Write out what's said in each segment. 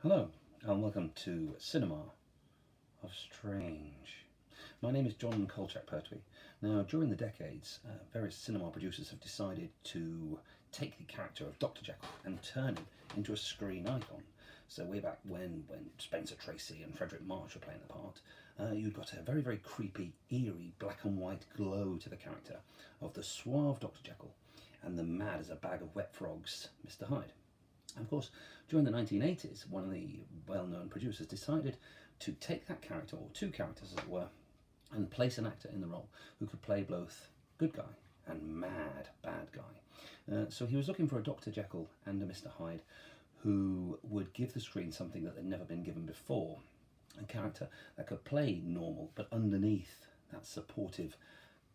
Hello and welcome to Cinema of Strange. My name is John Kolchak-Pertwee. Now, during the decades, various cinema producers have decided to take the character of Dr. Jekyll and turn him into a screen icon. So way back when Spencer Tracy and Fredric March were playing the part, you'd got a very, very creepy, eerie, black and white glow to the character of the suave Dr. Jekyll and the mad as a bag of wet frogs Mr. Hyde. And of course, during the 1980s, one of the well-known producers decided to take that character, or two characters as it were, and place an actor in the role who could play both good guy and mad bad guy. So he was looking for a Dr. Jekyll and a Mr. Hyde who would give the screen something that they'd never been given before. A character that could play normal, but underneath that supportive,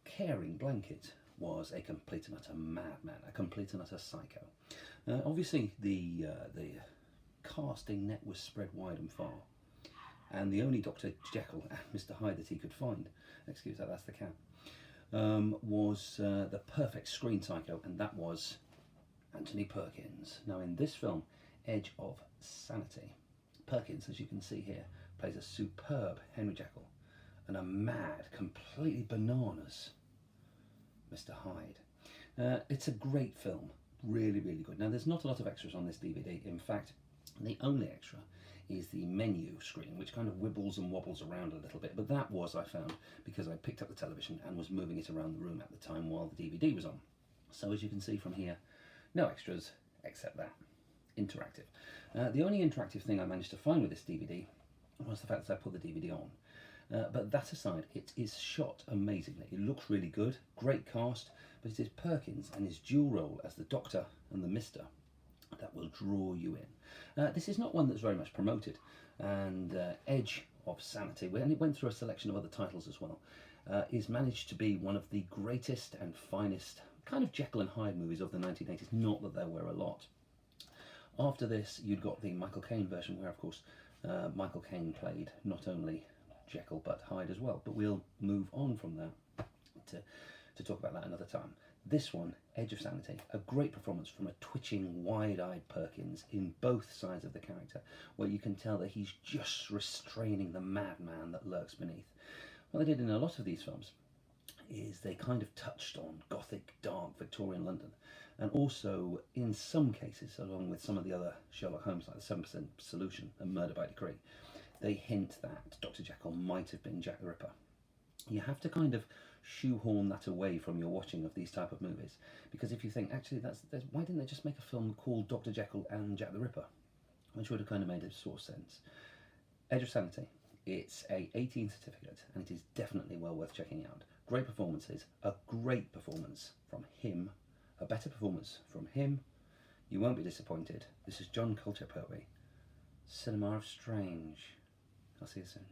caring blanket was a complete and utter madman, a complete and utter psycho. Obviously, the casting net was spread wide and far, and the only Dr. Jekyll and Mr. Hyde that he could find, excuse that, that's the cat, was the perfect screen psycho, and that was Anthony Perkins. Now, in this film, Edge of Sanity, Perkins, as you can see here, plays a superb Henry Jekyll and a mad, completely bananas Mr. Hyde. It's a great film, really, really good. Now, there's not a lot of extras on this DVD. In fact, the only extra is the menu screen, which kind of wibbles and wobbles around a little bit. But that was, I found, because I picked up the television and was moving it around the room at the time while the DVD was on. So as you can see from here, no extras except that. Interactive. The only interactive thing I managed to find with this DVD was the fact that I put the DVD on. But that aside, it is shot amazingly. It looks really good, great cast, but it is Perkins and his dual role as the Doctor and the Mister that will draw you in. This is not one that's very much promoted, and Edge of Sanity, and it went through a selection of other titles as well, is managed to be one of the greatest and finest kind of Jekyll and Hyde movies of the 1980s, not that there were a lot. After this, you'd got the Michael Caine version, where of course Michael Caine played not only Jekyll but Hyde as well, but we'll move on from that to talk about that another time. This one, Edge of Sanity, a great performance from a twitching, wide-eyed Perkins in both sides of the character, where you can tell that he's just restraining the madman that lurks beneath. What they did in a lot of these films is they kind of touched on gothic, dark Victorian London, and also in some cases, along with some of the other Sherlock Holmes, like the 7% Solution and Murder by Decree, they hint that Dr. Jekyll might have been Jack the Ripper. You have to kind of shoehorn that away from your watching of these type of movies, because if you think, actually, why didn't they just make a film called Dr. Jekyll and Jack the Ripper, which would have kind of made a sort of sense. Edge of Sanity, it's a 18 certificate, and it is definitely well worth checking out. Great performances, a great performance from him, a better performance from him. You won't be disappointed. This is John Kolchak-Pertwee, Cinema of Strange. I'll see you soon.